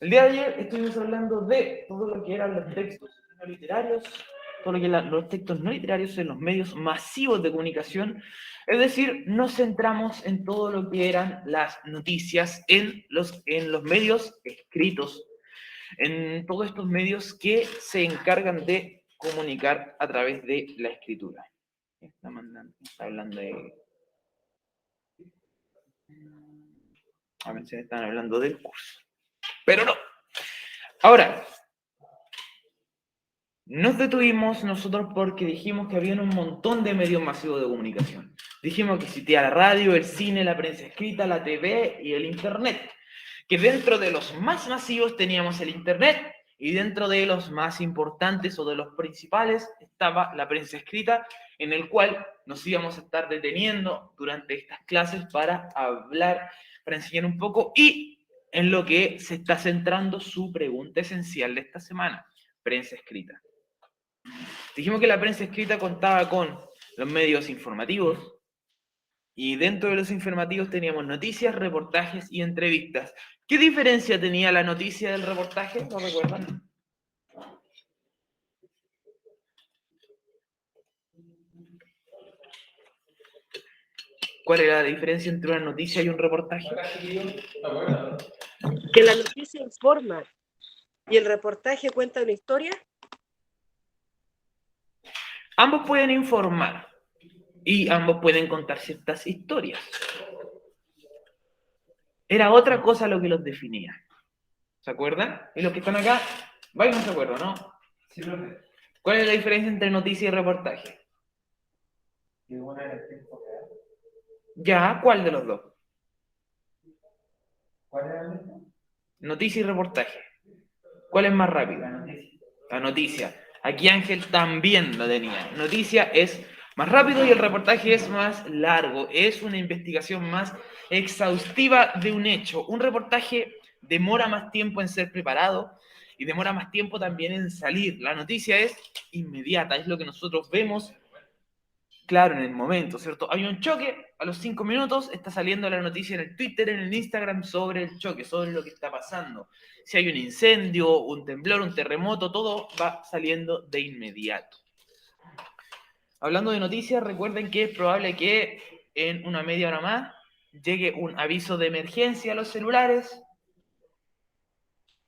El día de ayer estuvimos hablando de todo lo que eran los textos no literarios, todo lo que eran los textos no literarios en los medios masivos de comunicación. Es decir, nos centramos en todo lo que eran las noticias en los medios escritos, en todos estos medios que se encargan de comunicar a través de la escritura. Está hablando de... A ver si están hablando del curso. Pero no. Ahora, nos detuvimos nosotros porque dijimos que había un montón de medios masivos de comunicación. Dijimos que existía la radio, el cine, la prensa escrita, la TV y el Internet. Que dentro de los más masivos teníamos el Internet y dentro de los más importantes o de los principales estaba la prensa escrita, en el cual nos íbamos a estar deteniendo durante estas clases para hablar, para enseñar un poco y en lo que se está centrando su pregunta esencial de esta semana, prensa escrita. Dijimos que la prensa escrita contaba con los medios informativos y dentro de los informativos teníamos noticias, reportajes y entrevistas. ¿Qué diferencia tenía la noticia del reportaje? ¿Lo recuerdan? ¿Cuál era la diferencia entre una noticia y un reportaje? Que la noticia informa y el reportaje cuenta una historia. Ambos pueden informar y ambos pueden contar ciertas historias. Era otra cosa lo que los definía. ¿Se acuerdan? Y los que están acá, vaya, no se acuerdan, ¿no? Sí, profe. ¿Cuál es la diferencia entre noticia y reportaje? Ya, ¿cuál de los dos? ¿Cuál era el mismo? Noticia y reportaje. ¿Cuál es más rápido? La noticia. La noticia. Aquí Ángel también lo tenía. Noticia es más rápido y el reportaje es más largo. Es una investigación más exhaustiva de un hecho. Un reportaje demora más tiempo en ser preparado y demora más tiempo también en salir. La noticia es inmediata, es lo que nosotros vemos, claro, en el momento, ¿cierto? Hay un choque, a los 5 minutos está saliendo la noticia en el Twitter, en el Instagram sobre el choque, sobre lo que está pasando. Si hay un incendio, un temblor, un terremoto, todo va saliendo de inmediato. Hablando de noticias, recuerden que es probable que en una media hora más llegue un aviso de emergencia a los celulares.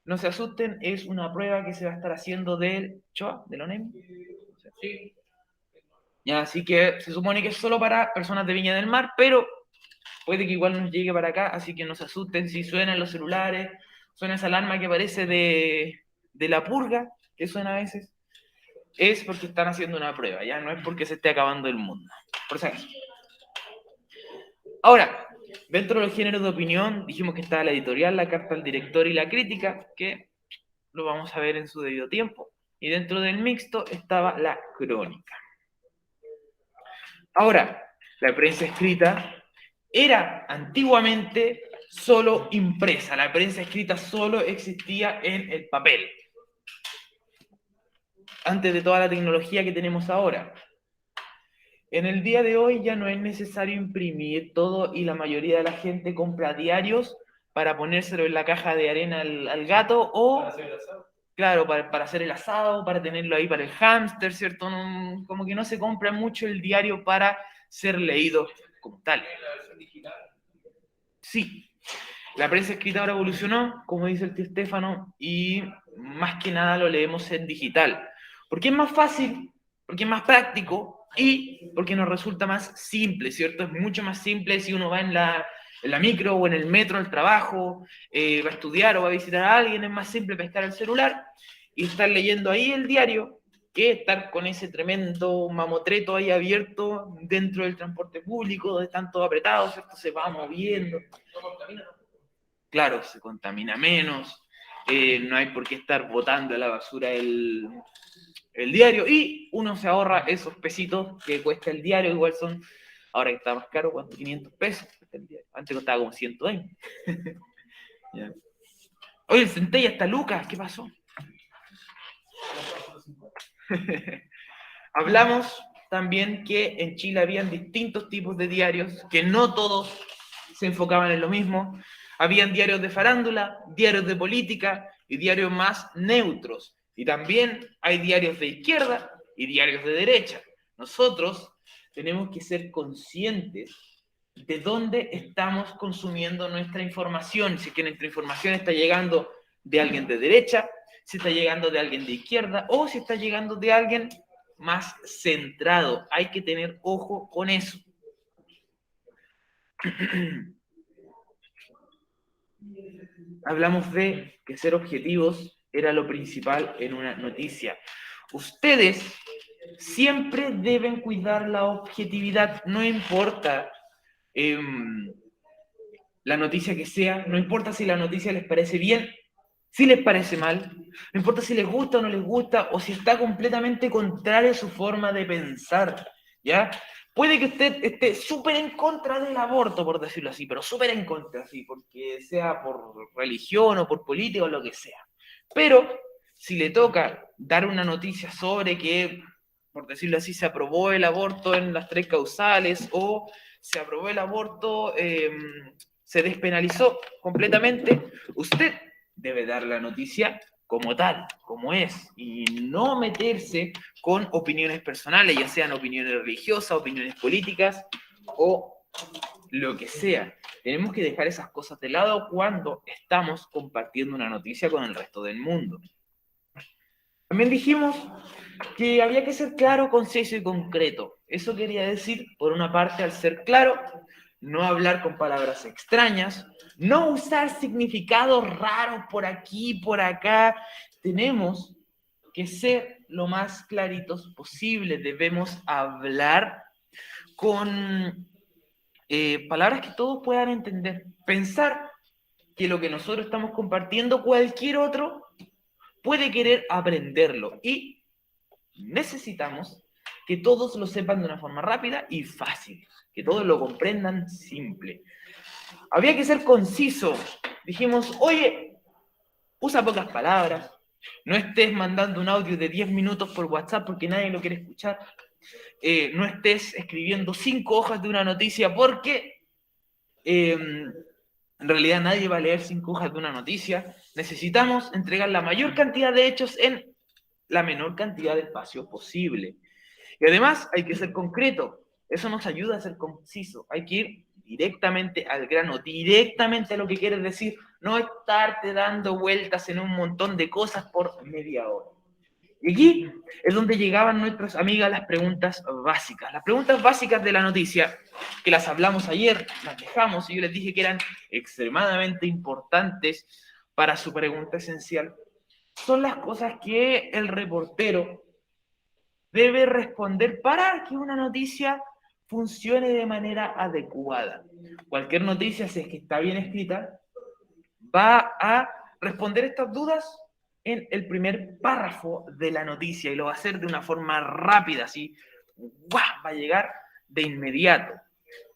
No se asusten, es una prueba que se va a estar haciendo del CHOA, del ONEMI. Sí. Ya, así que se supone que es solo para personas de Viña del Mar, pero puede que igual nos llegue para acá, así que no se asusten si suenan los celulares, suena esa alarma que parece de la purga, que suena a veces, es porque están haciendo una prueba, ya no es porque se esté acabando el mundo. Por si acaso. Ahora, dentro de los géneros de opinión, dijimos que estaba la editorial, la carta al director y la crítica, que lo vamos a ver en su debido tiempo. Y dentro del mixto estaba la crónica. Ahora, la prensa escrita era antiguamente solo impresa. La prensa escrita solo existía en el papel. Antes de toda la tecnología que tenemos ahora. En el día de hoy ya no es necesario imprimir todo y la mayoría de la gente compra diarios para ponérselo en la caja de arena al gato o... Para hacer el asado. Claro, para hacer el asado, para tenerlo ahí para el hámster, ¿cierto? No, como que no se compra mucho el diario para ser leído como tal. ¿La versión digital? Sí. La prensa escrita ahora evolucionó, como dice el tío Estefano, y más que nada lo leemos en digital. Porque es más fácil, porque es más práctico y porque nos resulta más simple, ¿cierto? Es mucho más simple si uno va en la micro o en el metro al trabajo, va a estudiar o va a visitar a alguien, es más simple pescar el celular y estar leyendo ahí el diario que estar con ese tremendo mamotreto ahí abierto dentro del transporte público, donde están todos apretados, ¿cierto? Se va moviendo. Claro, se contamina menos, no hay por qué estar botando a la basura el diario y uno se ahorra esos pesitos que cuesta el diario, igual son, ahora que está más caro, ¿cuánto? 500 pesos cuesta el diario. Antes costaba como 120. Yeah. Oye, el centella está Lucas, ¿qué pasó? Hablamos también que en Chile habían distintos tipos de diarios, que no todos se enfocaban en lo mismo. Habían diarios de farándula, diarios de política y diarios más neutros. Y también hay diarios de izquierda y diarios de derecha. Nosotros tenemos que ser conscientes de dónde estamos consumiendo nuestra información. Si es que nuestra información está llegando de alguien de derecha, si está llegando de alguien de izquierda o si está llegando de alguien más centrado. Hay que tener ojo con eso. Hablamos de que ser objetivos era lo principal en una noticia. Ustedes siempre deben cuidar la objetividad, no importa la noticia que sea, no importa si la noticia les parece bien, si les parece mal, no importa si les gusta o no les gusta, o si está completamente contraria a su forma de pensar, ¿ya? Puede que usted esté súper en contra del aborto, por decirlo así, pero súper en contra, sí, porque sea por religión o por política o lo que sea. Pero si le toca dar una noticia sobre que, por decirlo así, se aprobó el aborto en las 3 causales o se aprobó el aborto, se despenalizó completamente, usted debe dar la noticia como tal, como es, y no meterse con opiniones personales, ya sean opiniones religiosas, opiniones políticas o lo que sea. Tenemos que dejar esas cosas de lado cuando estamos compartiendo una noticia con el resto del mundo. También dijimos que había que ser claro, conciso y concreto. Eso quería decir, por una parte, al ser claro, no hablar con palabras extrañas, no usar significados raros por aquí, por acá. Tenemos que ser lo más claritos posible. Debemos hablar con palabras que todos puedan entender. Pensar que lo que nosotros estamos compartiendo, cualquier otro puede querer aprenderlo. Y necesitamos que todos lo sepan de una forma rápida y fácil, que todos lo comprendan simple. Había que ser conciso. Dijimos, oye, usa pocas palabras, no estés mandando un audio de 10 minutos por WhatsApp porque nadie lo quiere escuchar, no estés escribiendo 5 hojas de una noticia porque en realidad nadie va a leer 5 hojas de una noticia. Necesitamos entregar la mayor cantidad de hechos en la menor cantidad de espacio posible. Y además hay que ser concreto. Eso nos ayuda a ser conciso. Hay que ir directamente al grano, directamente a lo que quieres decir, no estarte dando vueltas en un montón de cosas por media hora. Y aquí es donde llegaban nuestras amigas las preguntas básicas. Las preguntas básicas de la noticia, que las hablamos ayer, las dejamos y yo les dije que eran extremadamente importantes para su pregunta esencial. Son las cosas que el reportero debe responder para que una noticia funcione de manera adecuada. Cualquier noticia, si es que está bien escrita, va a responder estas dudas en el primer párrafo de la noticia y lo va a hacer de una forma rápida, así, ¡guau! Va a llegar de inmediato.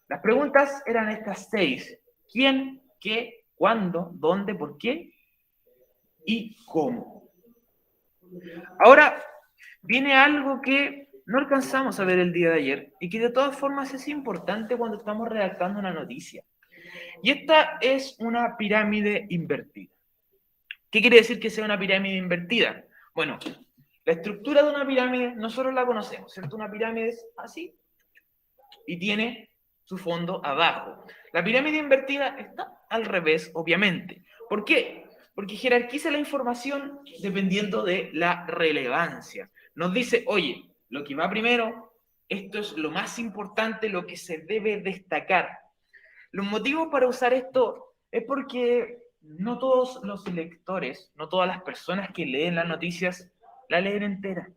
Las preguntas eran estas 6. ¿Quién? ¿Qué? ¿Cuándo? ¿Dónde? ¿Por qué? ¿Y cómo? Ahora viene algo que no alcanzamos a ver el día de ayer y que de todas formas es importante cuando estamos redactando una noticia. Y esta es una pirámide invertida. ¿Qué quiere decir que sea una pirámide invertida? Bueno, la estructura de una pirámide nosotros la conocemos, ¿cierto? Una pirámide es así y tiene su fondo abajo. La pirámide invertida está al revés, obviamente. ¿Por qué? Porque jerarquiza la información dependiendo de la relevancia. Nos dice, oye, lo que va primero, esto es lo más importante, lo que se debe destacar. Los motivos para usar esto es porque no todos los lectores, no todas las personas que leen las noticias, la leen entera.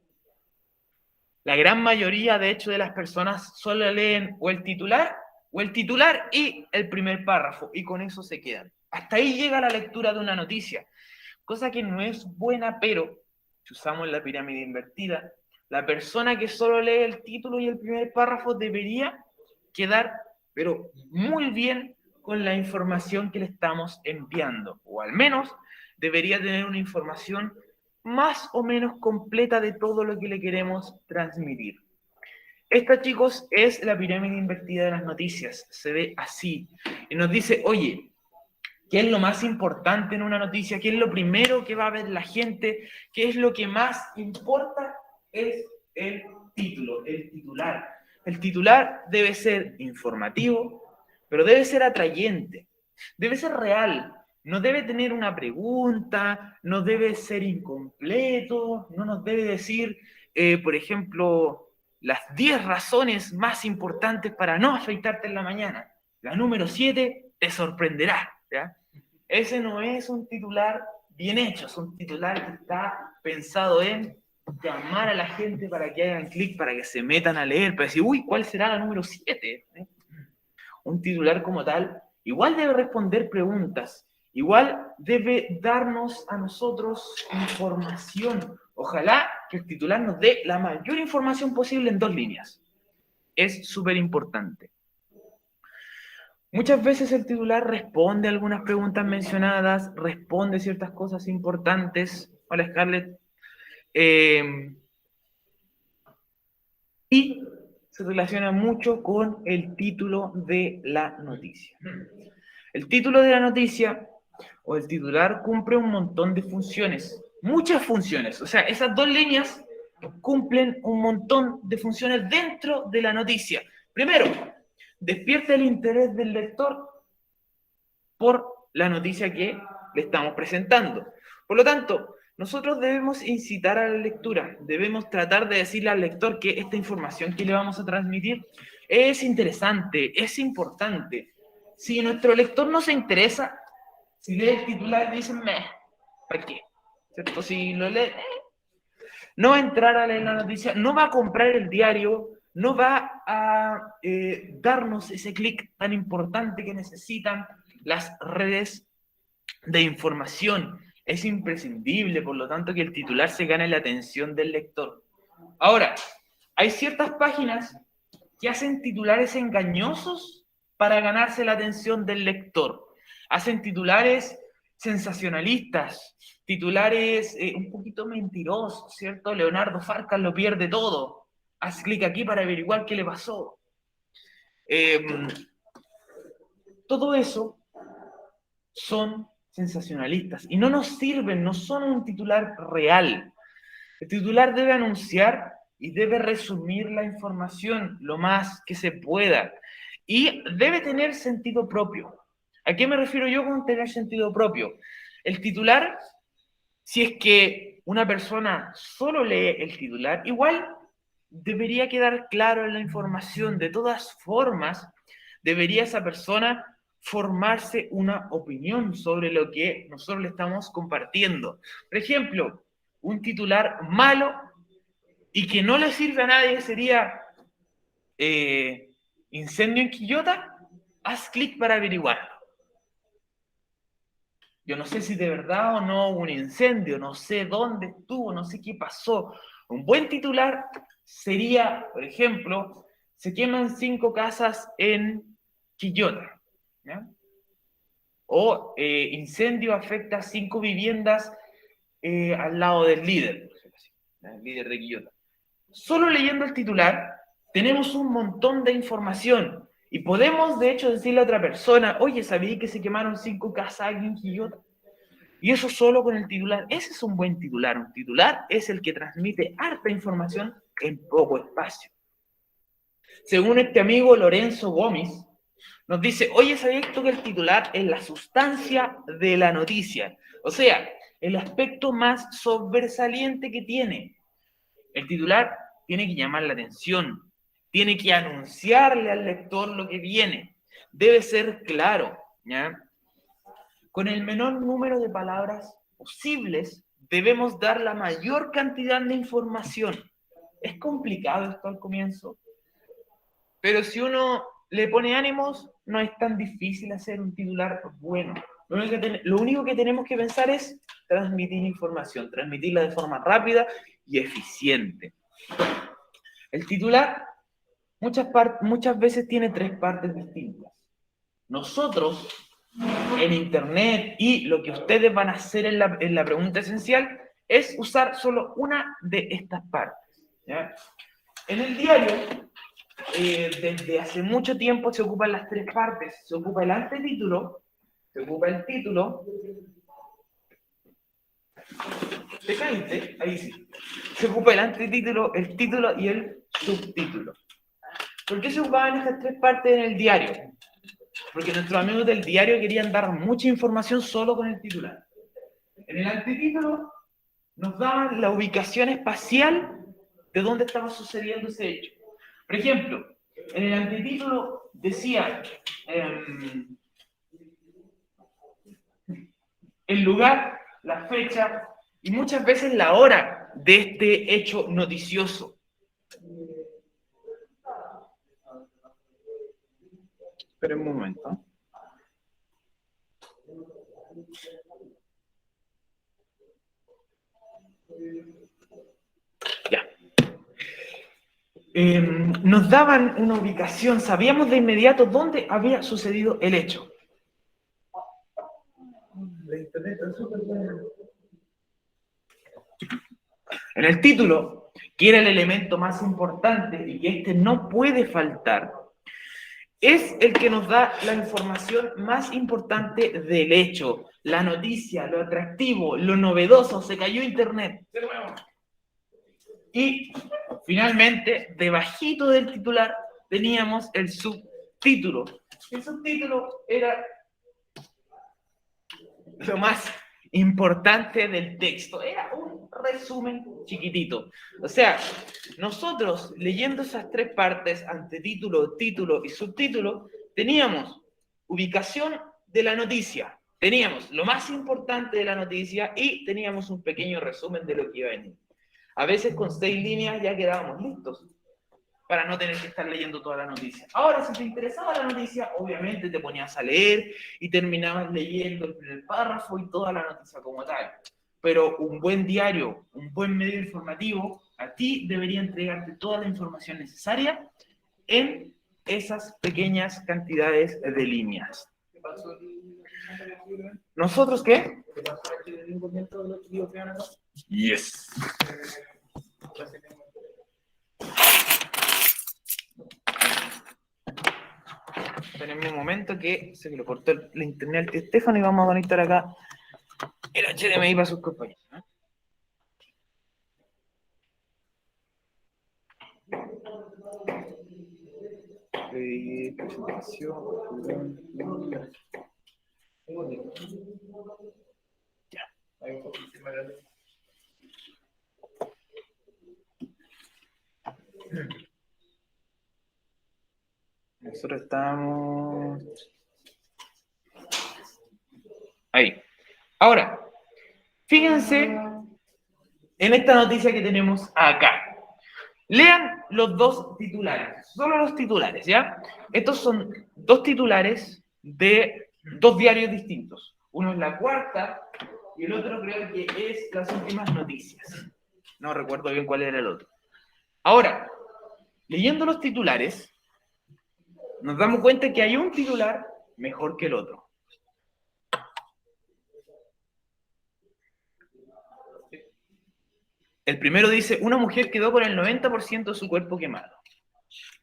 La gran mayoría, de hecho, de las personas solo leen o el titular y el primer párrafo, y con eso se quedan. Hasta ahí llega la lectura de una noticia, cosa que no es buena, pero si usamos la pirámide invertida, la persona que solo lee el título y el primer párrafo debería quedar, pero muy bien con la información que le estamos enviando, o al menos debería tener una información más o menos completa de todo lo que le queremos transmitir. Esta, chicos, es la pirámide invertida de las noticias. Se ve así. Y nos dice, oye, ¿Qué es lo más importante en una noticia? ¿Qué es lo primero que va a ver la gente? ¿Qué es lo que más importa? Es el título, el titular. El titular debe ser informativo, pero debe ser atrayente, debe ser real, no debe tener una pregunta, no debe ser incompleto, no nos debe decir, por ejemplo, las 10 razones más importantes para no afeitarte en la mañana. La número 7 te sorprenderá, ¿ya? Ese no es un titular bien hecho, es un titular que está pensado en llamar a la gente para que hagan clic, para que se metan a leer, para decir, uy, ¿cuál será la número 7? Un titular como tal igual debe responder preguntas, igual debe darnos a nosotros información. Ojalá que el titular nos dé la mayor información posible en 2 líneas. Es súper importante. Muchas veces el titular responde a algunas preguntas mencionadas, responde ciertas cosas importantes. Hola, Scarlett. Y se relaciona mucho con el título de la noticia. El título de la noticia o el titular cumple un montón de funciones, muchas funciones. O sea, esas 2 líneas cumplen un montón de funciones dentro de la noticia. Primero, despierta el interés del lector por la noticia que le estamos presentando. Por lo tanto, nosotros debemos incitar a la lectura, debemos tratar de decirle al lector que esta información que le vamos a transmitir es interesante, es importante. Si nuestro lector no se interesa, si lee el titular y dice, meh, ¿para qué? ¿Cierto? Si lo lee, no va a entrar a leer la noticia, no va a comprar el diario, no va a darnos ese clic tan importante que necesitan las redes de información. Es imprescindible, por lo tanto, que el titular se gane la atención del lector. Ahora, hay ciertas páginas que hacen titulares engañosos para ganarse la atención del lector. Hacen titulares sensacionalistas, titulares un poquito mentirosos, ¿cierto? Leonardo Farcas lo pierde todo. Haz clic aquí para averiguar qué le pasó. Todo eso son sensacionalistas y no nos sirven, no son un titular real. El titular debe anunciar y debe resumir la información lo más que se pueda y debe tener sentido propio. ¿A qué me refiero yo con tener sentido propio? El titular, si es que una persona solo lee el titular, igual debería quedar claro en la información. De todas formas, debería esa persona formarse una opinión sobre lo que nosotros le estamos compartiendo. Por ejemplo, un titular malo y que no le sirve a nadie sería incendio en Quillota, haz clic para averiguarlo. Yo no sé si de verdad o no hubo un incendio, no sé dónde estuvo, no sé qué pasó. Un buen titular sería, por ejemplo, se queman 5 casas en Quillota, ¿ya? O incendio afecta a 5 viviendas al lado del líder, el líder de Quillota. Solo leyendo el titular tenemos un montón de información y podemos de hecho decirle a otra persona, oye, ¿sabí que se quemaron 5 casas aquí en Quillota? Y eso solo con el titular. Ese es un buen titular. Un titular es el que transmite harta información en poco espacio. Según este amigo Lorenzo Gómez, nos dice, oye, ¿sabías tú que el titular es la sustancia de la noticia? O sea, el aspecto más sobresaliente que tiene. El titular tiene que llamar la atención, tiene que anunciarle al lector lo que viene. Debe ser claro, ¿ya? Con el menor número de palabras posibles, debemos dar la mayor cantidad de información. Es complicado esto al comienzo, pero si uno le pone ánimos, no es tan difícil hacer un titular bueno. Lo único que tenemos que pensar es transmitir información, transmitirla de forma rápida y eficiente. El titular muchas veces tiene 3 partes distintas. Nosotros, en Internet, y lo que ustedes van a hacer en la pregunta esencial, es usar solo una de estas partes, ¿ya? En el diario, desde hace mucho tiempo se ocupan las 3 partes. Se ocupa el antetítulo, se ocupa el título. ¿Te caíste? Ahí sí. Se ocupa el antetítulo, el título y el subtítulo. ¿Por qué se ocupaban estas tres partes en el diario? Porque nuestros amigos del diario querían dar mucha información solo con el titular. En el antetítulo nos daban la ubicación espacial de dónde estaba sucediendo ese hecho. Por ejemplo, en el antetítulo decía el lugar, la fecha y muchas veces la hora de este hecho noticioso. Esperen un momento. Ya. Nos daban una ubicación, sabíamos de inmediato dónde había sucedido el hecho. En el título, que era el elemento más importante y que este no puede faltar, es el que nos da la información más importante del hecho, la noticia, lo atractivo, lo novedoso, se cayó internet. Y finalmente, debajito del titular, teníamos el subtítulo. El subtítulo era lo más importante del texto. Era un resumen chiquitito. O sea, nosotros leyendo esas tres partes, antetítulo, título y subtítulo, teníamos ubicación de la noticia, teníamos lo más importante de la noticia y teníamos un pequeño resumen de lo que iba a venir. A veces con 6 líneas ya quedábamos listos para no tener que estar leyendo toda la noticia. Ahora, si te interesaba la noticia, obviamente te ponías a leer y terminabas leyendo el primer párrafo y toda la noticia como tal. Pero un buen diario, un buen medio informativo, a ti debería entregarte toda la información necesaria en esas pequeñas cantidades de líneas. ¿Nosotros qué? Yes. Espérenme un momento que se me cortó el internet al tío Estefano y vamos a conectar acá el HDMI para sus compañeros. Ya. Nosotros estamos ahí. Ahora, fíjense en esta noticia que tenemos acá. Lean los dos titulares, solo los titulares, ¿ya? Estos son dos titulares de dos diarios distintos. Uno es La Cuarta y el otro creo que es Las Últimas Noticias. No recuerdo bien cuál era el otro. Ahora, leyendo los titulares, nos damos cuenta que hay un titular mejor que el otro. El primero dice, una mujer quedó con el 90% de su cuerpo quemado.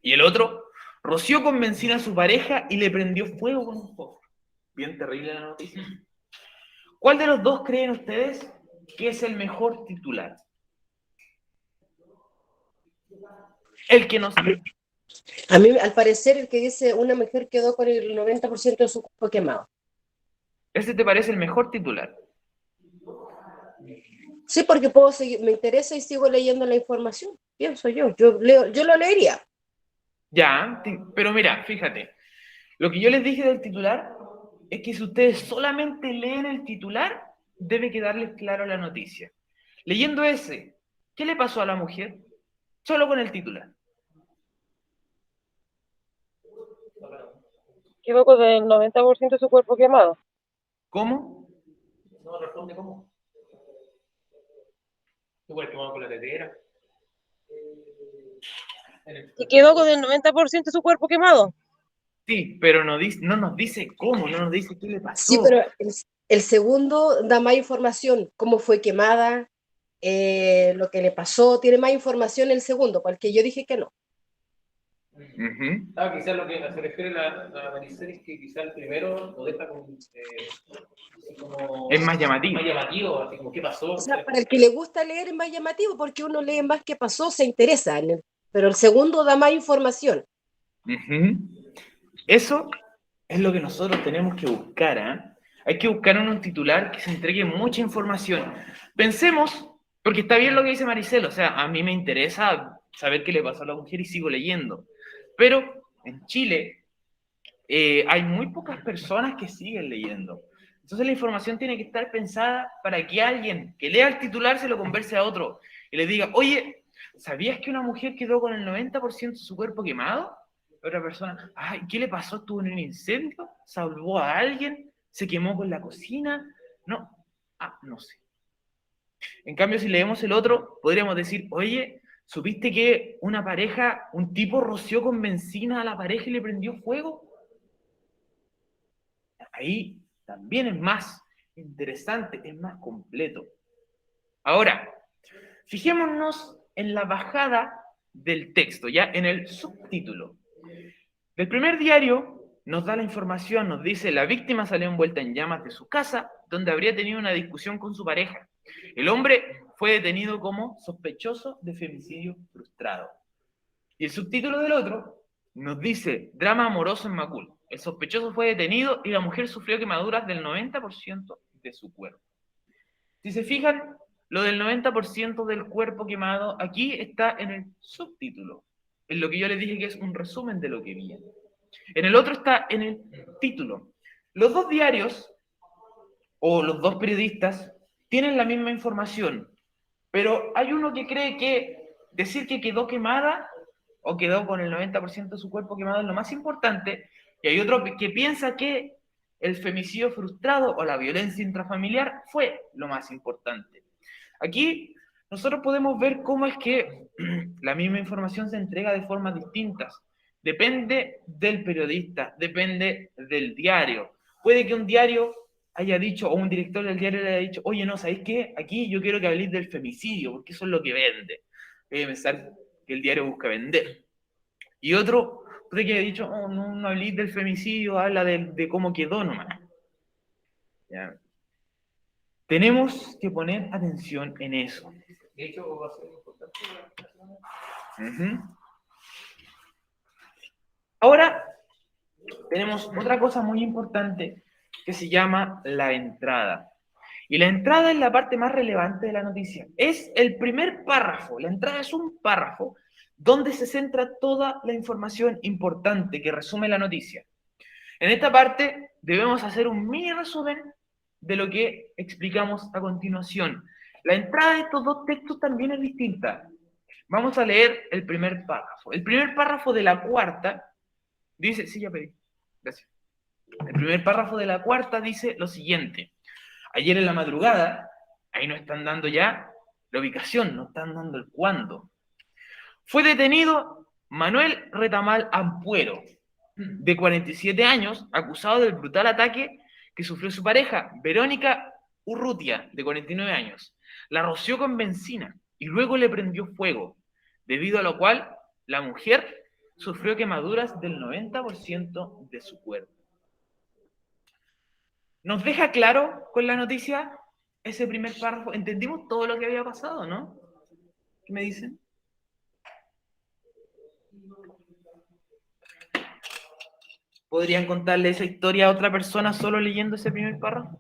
Y el otro, roció con benzina a su pareja y le prendió fuego con un fósforo. Bien terrible la noticia. ¿Cuál de los dos creen ustedes que es el mejor titular? El que nos... A mí, al parecer, el que dice una mujer quedó con el 90% de su cuerpo quemado. ¿Ese te parece el mejor titular? Sí, porque puedo seguir, me interesa y sigo leyendo la información. Pienso yo lo leería. Ya, pero mira, fíjate. Lo que yo les dije del titular es que si ustedes solamente leen el titular, debe quedarles claro la noticia. Leyendo ese, ¿qué le pasó a la mujer? Solo con el titular. Quedó con el 90% de su cuerpo quemado. ¿Cómo? No, responde cómo. Igual quemado con la tetera. Y quedó con el 90% de su cuerpo quemado. Sí, pero no nos dice cómo, no nos dice qué le pasó. Sí, pero el segundo da más información, cómo fue quemada, lo que le pasó, tiene más información el segundo, porque yo dije que no. Ujú. Quizás lo que se refiere la Maricel es que quizás el primero lo deja como, así como Es más llamativo. más llamativo, así como ¿qué pasó? O sea, para el que le gusta leer es más llamativo porque uno lee más qué pasó, se interesa, pero el segundo da más información. Ujú. Eso es lo que nosotros tenemos que buscar, ¿eh? Hay que buscar un titular que se entregue mucha información. Pensemos, porque está bien lo que dice Maricel, o sea, a mí me interesa saber qué le pasó a la mujer y sigo leyendo. Pero en Chile hay muy pocas personas que siguen leyendo. Entonces la información tiene que estar pensada para que alguien que lea el titular se lo converse a otro y le diga, oye, ¿sabías que una mujer quedó con el 90% de su cuerpo quemado? Otra persona, ay, ¿qué le pasó? ¿Estuvo en un incendio? ¿Salvó a alguien? ¿Se quemó con la cocina? No, no sé. En cambio, si leemos el otro, podríamos decir, oye, ¿supiste que una pareja, un tipo roció con benzina a la pareja y le prendió fuego? Ahí también es más interesante, es más completo. Ahora, fijémonos en la bajada del texto, ya en el subtítulo. El primer diario nos da la información, nos dice, la víctima salió envuelta en llamas de su casa, donde habría tenido una discusión con su pareja. El hombre fue detenido como sospechoso de femicidio frustrado. Y el subtítulo del otro nos dice, drama amoroso en Macul. El sospechoso fue detenido y la mujer sufrió quemaduras del 90% de su cuerpo. Si se fijan, lo del 90% del cuerpo quemado aquí está en el subtítulo, en lo que yo les dije que es un resumen de lo que viene. En el otro está en el título. Los dos diarios o los dos periodistas tienen la misma información, pero hay uno que cree que decir que quedó quemada o quedó con el 90% de su cuerpo quemado es lo más importante, y hay otro que piensa que el femicidio frustrado o la violencia intrafamiliar fue lo más importante. Aquí nosotros podemos ver cómo es que la misma información se entrega de formas distintas. Depende del periodista, depende del diario. Puede que un diario haya dicho, o un director del diario le haya dicho, oye, no, ¿sabéis qué? Aquí yo quiero que habléis del femicidio, porque eso es lo que vende. Hay que pensar que el diario busca vender. Y otro puede que haya dicho, oh, no, no habléis del femicidio, habla de cómo quedó nomás. ¿Ya? Tenemos que poner atención en eso. De hecho, va a ser importante. Uh-huh. Ahora tenemos otra cosa muy importante que se llama la entrada. Y la entrada es la parte más relevante de la noticia. Es el primer párrafo. La entrada es un párrafo donde se centra toda la información importante que resume la noticia. En esta parte debemos hacer un mini resumen de lo que explicamos a continuación. La entrada de estos dos textos también es distinta. Vamos a leer el primer párrafo. El primer párrafo de la cuarta dice, sí, ya pedí, gracias. El primer párrafo de la cuarta dice lo siguiente. Ayer en la madrugada, ahí nos están dando ya la ubicación, nos están dando el cuándo. Fue detenido Manuel Retamal Ampuero, de 47 años, acusado del brutal ataque que sufrió su pareja, Verónica Urrutia, de 49 años. La roció con benzina y luego le prendió fuego, debido a lo cual la mujer sufrió quemaduras del 90% de su cuerpo. ¿Nos deja claro con la noticia ese primer párrafo? ¿Entendimos todo lo que había pasado, no? ¿Qué me dicen? ¿Podrían contarle esa historia a otra persona solo leyendo ese primer párrafo?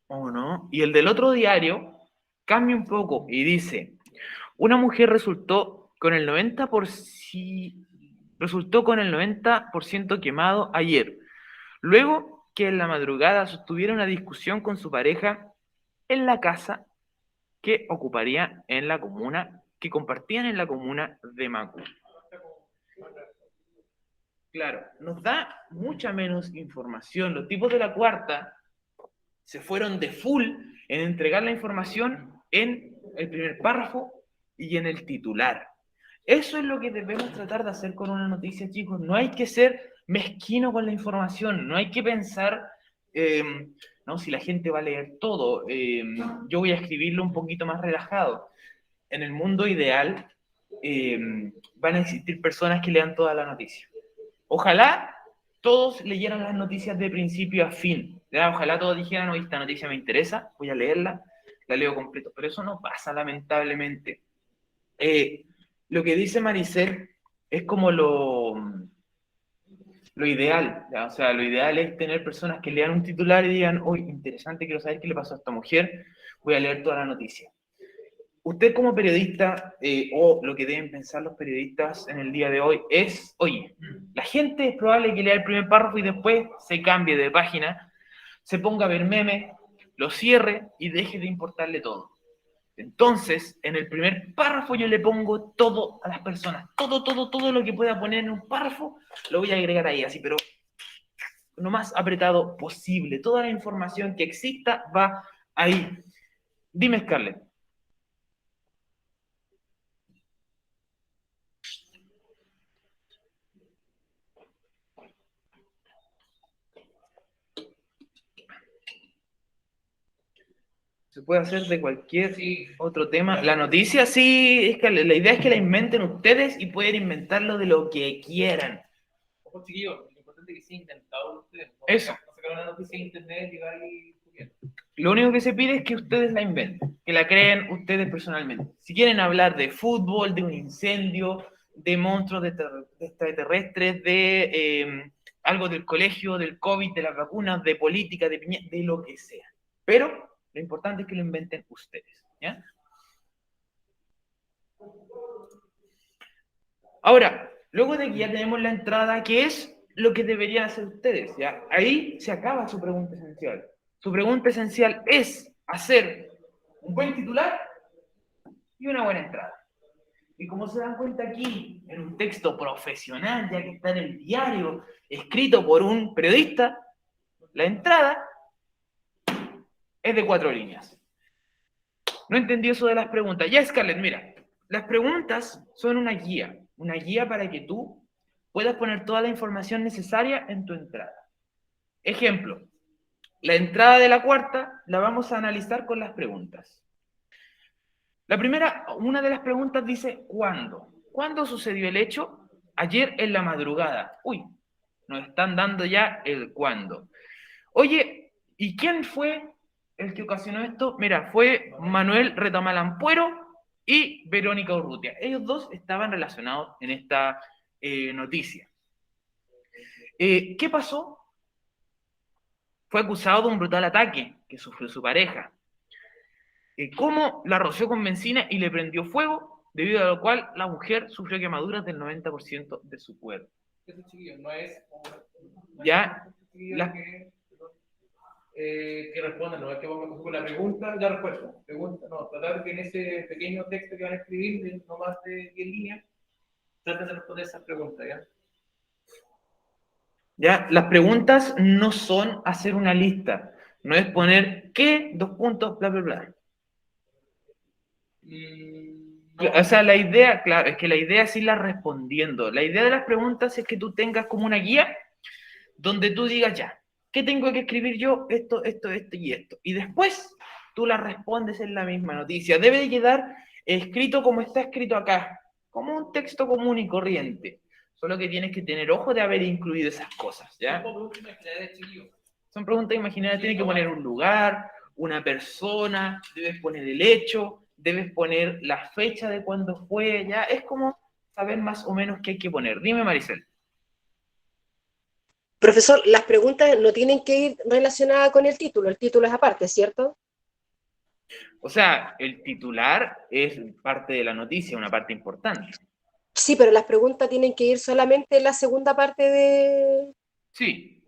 ¿O no? Y el del otro diario cambia un poco y dice, una mujer resultó con el 90% quemado ayer, luego que en la madrugada sostuviera una discusión con su pareja en la casa que ocuparía en la comuna, que compartían en la comuna de Macul. Claro, nos da mucha menos información. Los tipos de la cuarta se fueron de full en entregar la información en el primer párrafo y en el titular. Eso es lo que debemos tratar de hacer con una noticia, chicos. No hay que ser mezquino con la información, no hay que pensar ¿no? Si la gente va a leer todo, yo voy a escribirlo un poquito más relajado. En el mundo ideal, van a existir personas que lean toda la noticia. Ojalá todos leyeran las noticias de principio a fin. ¿Ya? Ojalá todos dijeran, oye, esta noticia me interesa, voy a leerla, la leo completo. Pero eso no pasa, lamentablemente. Lo que dice Maricel es como lo ideal, ¿ya? O sea, lo ideal es tener personas que lean un titular y digan, uy, interesante, quiero saber qué le pasó a esta mujer, voy a leer toda la noticia. Usted como periodista, o lo que deben pensar los periodistas en el día de hoy es, oye, la gente es probable que lea el primer párrafo y después se cambie de página, se ponga a ver memes, lo cierre y deje de importarle todo. Entonces, en el primer párrafo yo le pongo todo a las personas, todo lo que pueda poner en un párrafo, lo voy a agregar ahí, así, pero lo más apretado posible. Toda la información que exista va ahí. Dime, Scarlett. Se puede hacer de cualquier otro tema. La noticia, sí, es que la idea es que la inventen ustedes y pueden inventarlo de lo que quieran. Ojo, chiquillos, lo importante es que sea intentado ustedes. ¿No? Eso. No sacar una noticia en internet, llegar y... Lo único que se pide es que ustedes la inventen, que la creen ustedes personalmente. Si quieren hablar de fútbol, de un incendio, de monstruos, de extraterrestres, de algo del colegio, del COVID, de las vacunas, de política, de lo que sea. Pero lo importante es que lo inventen ustedes, ¿ya? Ahora, luego de que ya tenemos la entrada, ¿qué es lo que deberían hacer ustedes? ¿Ya? Ahí se acaba su pregunta esencial. Su pregunta esencial es hacer un buen titular y una buena entrada. Y como se dan cuenta aquí, en un texto profesional, ya que está en el diario, escrito por un periodista, la entrada es de 4 líneas. No entendí eso de las preguntas. Ya, Scarlett, mira, las preguntas son una guía para que tú puedas poner toda la información necesaria en tu entrada. Ejemplo, la entrada de la cuarta la vamos a analizar con las preguntas. La primera, una de las preguntas dice, ¿cuándo? ¿Cuándo sucedió el hecho? Ayer en la madrugada. Uy, nos están dando ya el cuándo. Oye, ¿y quién fue el que ocasionó esto? Mira, fue Manuel Retamalampuero y Verónica Urrutia. Ellos dos estaban relacionados en esta noticia. ¿Qué pasó? Fue acusado de un brutal ataque que sufrió su pareja. ¿Cómo la roció con benzina y le prendió fuego? Debido a lo cual la mujer sufrió quemaduras del 90% de su cuerpo. Eso, chiquillos, no es... Ya, que respondan, no es que vamos a con la pregunta, la respuesta. Pregunta, no, tratar que en ese pequeño texto que van a escribir, de no más de 10 líneas, traten de responder esas preguntas, ¿ya? Ya, las preguntas no son hacer una lista, no es poner qué, 2 puntos, bla, bla, bla. No. O sea, la idea, claro, es que la idea es irla respondiendo. La idea de las preguntas es que tú tengas como una guía donde tú digas ya, ¿qué tengo que escribir yo? Esto y esto. Y después tú la respondes en la misma noticia. Debe de quedar escrito como está escrito acá, como un texto común y corriente. Solo que tienes que tener ojo de haber incluido esas cosas, ¿ya? Son preguntas imaginarias, tienes que poner un lugar, una persona, debes poner el hecho, debes poner la fecha de cuándo fue, ya. Es como saber más o menos qué hay que poner. Dime, Maricel. Profesor, las preguntas no tienen que ir relacionadas con el título es aparte, ¿cierto? O sea, el titular es parte de la noticia, una parte importante. Sí, pero las preguntas tienen que ir solamente en la segunda parte de... Sí.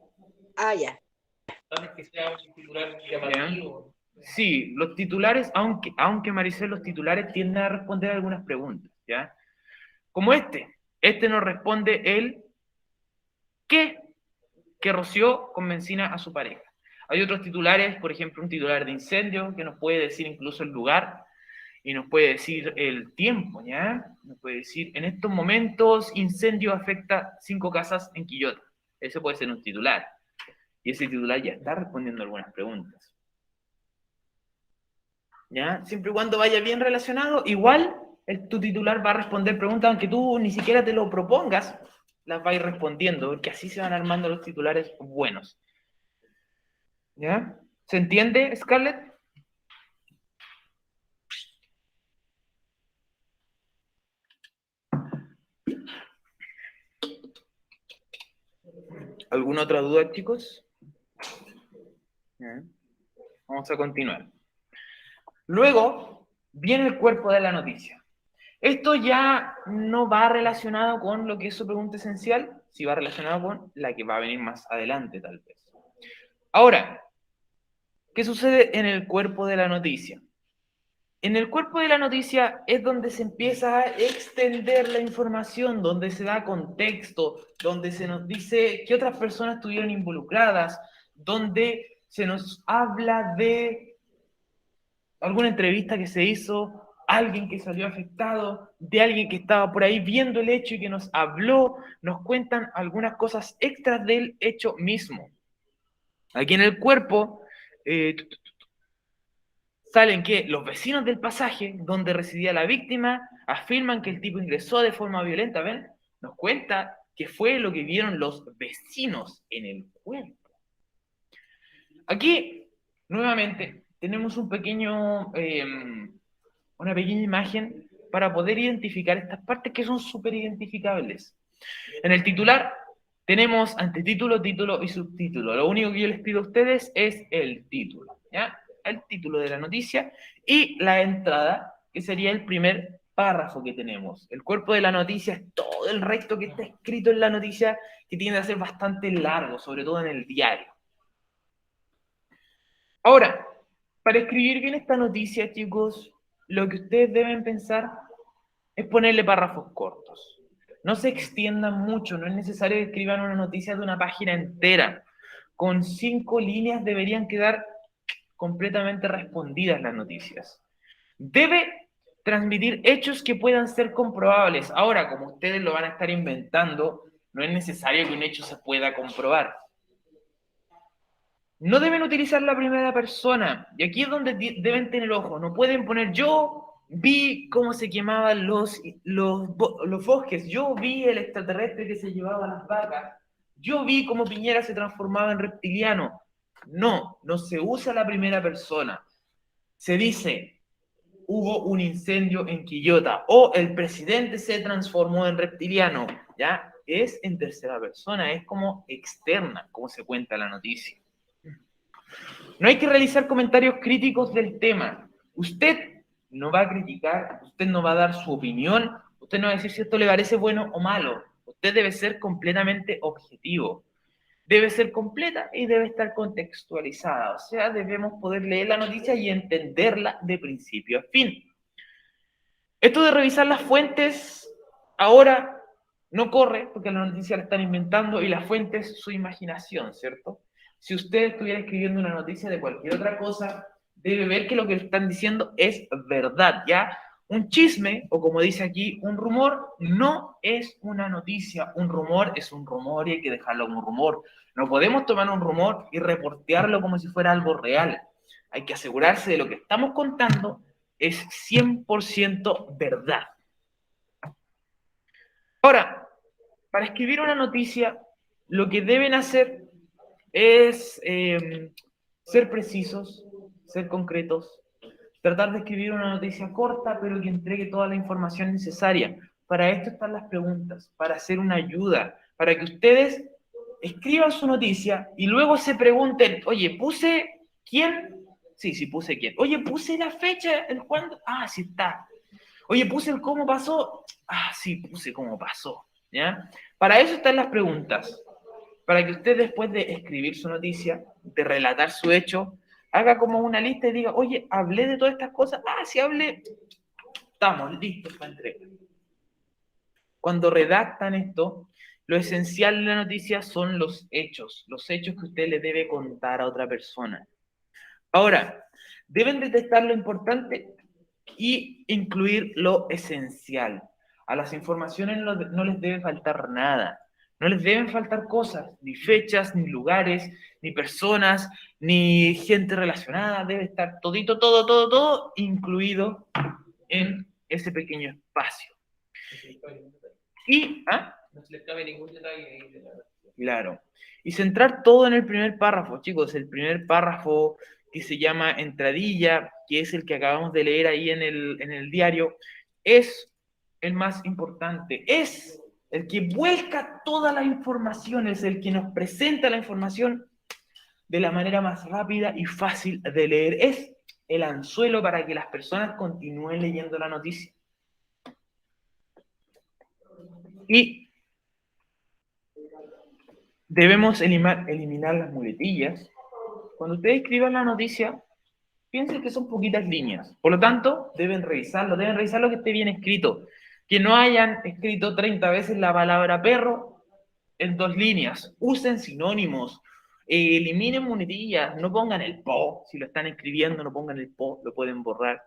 Ah, ya. Tal que sea un titular llamativo. Sí, los titulares, aunque Maricel, los titulares tienden a responder algunas preguntas, ¿ya? Como este nos responde el ¿qué? Que roció con benzina a su pareja. Hay otros titulares, por ejemplo, un titular de incendio que nos puede decir incluso el lugar y nos puede decir el tiempo, ¿ya? Nos puede decir, en estos momentos, incendio afecta 5 casas en Quillota. Ese puede ser un titular. y ese titular ya está respondiendo algunas preguntas. ¿Ya? Siempre y cuando vaya bien relacionado, igual tu titular va a responder preguntas, aunque tú ni siquiera te lo propongas, las va a ir respondiendo, porque así se van armando los titulares buenos. ¿Ya? ¿Se entiende, Scarlett? ¿Alguna otra duda, chicos? ¿Ya? Vamos a continuar. Luego viene el cuerpo de la noticia. Esto ya no va relacionado con lo que es su pregunta esencial, sí va relacionado con la que va a venir más adelante, tal vez. Ahora, ¿qué sucede en el cuerpo de la noticia? En el cuerpo de la noticia es donde se empieza a extender la información, donde se da contexto, donde se nos dice qué otras personas estuvieron involucradas, donde se nos habla de alguna entrevista que se hizo, alguien que salió afectado, de alguien que estaba por ahí viendo el hecho y que nos habló, nos cuentan algunas cosas extras del hecho mismo. Aquí en el cuerpo salen que los vecinos del pasaje donde residía la víctima afirman que el tipo ingresó de forma violenta, ¿ven? Nos cuenta que fue lo que vieron los vecinos en el cuerpo. Aquí, nuevamente, tenemos una pequeña imagen para poder identificar estas partes que son súper identificables. En el titular tenemos antetítulo, título y subtítulo. Lo único que yo les pido a ustedes es el título, ¿ya? El título de la noticia y la entrada, que sería el primer párrafo que tenemos. El cuerpo de la noticia es todo el resto que está escrito en la noticia, que tiende a ser bastante largo, sobre todo en el diario. Ahora, para escribir bien esta noticia, chicos, lo que ustedes deben pensar es ponerle párrafos cortos. No se extiendan mucho, no es necesario que escriban una noticia de una página entera. Con 5 líneas deberían quedar completamente respondidas las noticias. Debe transmitir hechos que puedan ser comprobables. Ahora, como ustedes lo van a estar inventando, no es necesario que un hecho se pueda comprobar. No deben utilizar la primera persona. Y aquí es donde deben tener ojo. No pueden poner yo vi cómo se quemaban los bosques. Yo vi el extraterrestre que se llevaba las vacas. Yo vi cómo Piñera se transformaba en reptiliano. No, no se usa la primera persona. Se dice, hubo un incendio en Quillota o el presidente se transformó en reptiliano. ¿Ya? Es en tercera persona, es como externa, como se cuenta la noticia. No hay que realizar comentarios críticos del tema. Usted no va a criticar, usted no va a dar su opinión, usted no va a decir si esto le parece bueno o malo. Usted debe ser completamente objetivo. Debe ser completa y debe estar contextualizada. O sea, debemos poder leer la noticia y entenderla de principio a fin. Esto de revisar las fuentes ahora no corre porque la noticia la están inventando y la fuente es su imaginación, ¿cierto? Si usted estuviera escribiendo una noticia de cualquier otra cosa, debe ver que lo que están diciendo es verdad, ¿ya? Un chisme, o como dice aquí, un rumor, no es una noticia. Un rumor es un rumor y hay que dejarlo como un rumor. No podemos tomar un rumor y reportearlo como si fuera algo real. Hay que asegurarse de lo que estamos contando es 100% verdad. Ahora, para escribir una noticia, lo que deben hacer es ser precisos, ser concretos, tratar de escribir una noticia corta, pero que entregue toda la información necesaria. Para esto están las preguntas, para hacer una ayuda, para que ustedes escriban su noticia y luego se pregunten, oye, ¿puse quién? Sí, sí puse quién. Oye, ¿puse la fecha? ¿El cuándo? Ah, sí está. Oye, ¿puse el cómo pasó? Ah, sí, puse cómo pasó. ¿Ya? Para eso están las preguntas. Para que usted después de escribir su noticia, de relatar su hecho, haga como una lista y diga, oye, hablé de todas estas cosas. Ah, sí hablé. Estamos listos para entregar. Cuando redactan esto, lo esencial de la noticia son los hechos que usted le debe contar a otra persona. Ahora, deben detectar lo importante y incluir lo esencial. A las informaciones no les debe faltar nada. No les deben faltar cosas, ni fechas, ni lugares, ni personas, ni gente relacionada. Debe estar todito, todo incluido en ese pequeño espacio. Y, No se les cabe ningún detalle ahí de la... Claro. Y centrar todo en el primer párrafo, chicos. El primer párrafo que se llama entradilla, que es el que acabamos de leer ahí en el diario, es el más importante. Es el que vuelca toda la información, es el que nos presenta la información de la manera más rápida y fácil de leer. Es el anzuelo para que las personas continúen leyendo la noticia. Y debemos eliminar las muletillas. Cuando ustedes escriban la noticia, piensen que son poquitas líneas. Por lo tanto, deben revisar lo que esté bien escrito. Que no hayan escrito 30 veces la palabra perro en 2 líneas. Usen sinónimos. Eliminen muletillas. No pongan el po. Si lo están escribiendo, no pongan el po. Lo pueden borrar.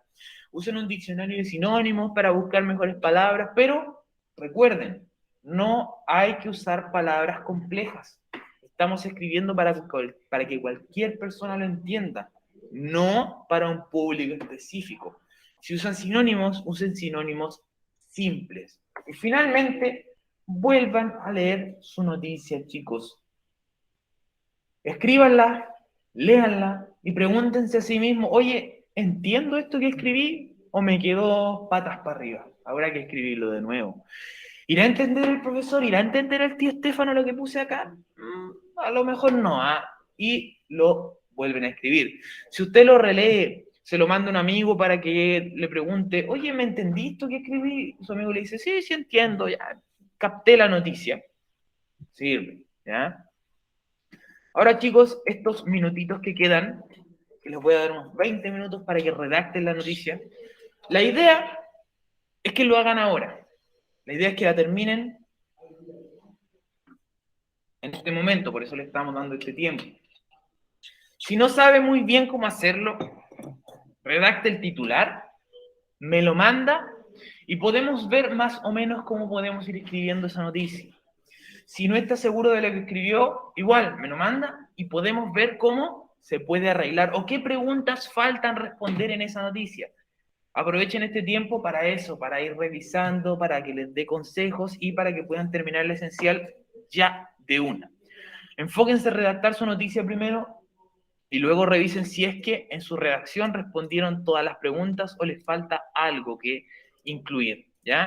Usen un diccionario de sinónimos para buscar mejores palabras. Pero recuerden, no hay que usar palabras complejas. Estamos escribiendo para que cualquier persona lo entienda, no para un público específico. Si usan sinónimos, usen sinónimos simples. Y finalmente, vuelvan a leer su noticia, chicos. Escríbanla, léanla y pregúntense a sí mismos, oye, ¿entiendo esto que escribí o me quedó patas para arriba? Habrá que escribirlo de nuevo. ¿Irá a entender el profesor? ¿Irá a entender el tío Estefano lo que puse acá? A lo mejor no. Y lo vuelven a escribir. Si usted lo relee, se lo manda a un amigo para que le pregunte, oye, ¿me entendiste que escribí? Su amigo le dice, sí, sí entiendo, ya capté la noticia. Sirve, ¿ya? Ahora, chicos, estos minutitos que quedan, que les voy a dar unos 20 minutos para que redacten la noticia, la idea es que lo hagan ahora. La idea es que la terminen en este momento, por eso le estamos dando este tiempo. Si no sabe muy bien cómo hacerlo, redacte el titular, me lo manda y podemos ver más o menos cómo podemos ir escribiendo esa noticia. Si no está seguro de lo que escribió, igual me lo manda y podemos ver cómo se puede arreglar o qué preguntas faltan responder en esa noticia. Aprovechen este tiempo para eso, para ir revisando, para que les dé consejos y para que puedan terminar lo esencial ya de una. Enfóquense en redactar su noticia primero y luego revisen si es que en su redacción respondieron todas las preguntas o les falta algo que incluir, ¿ya?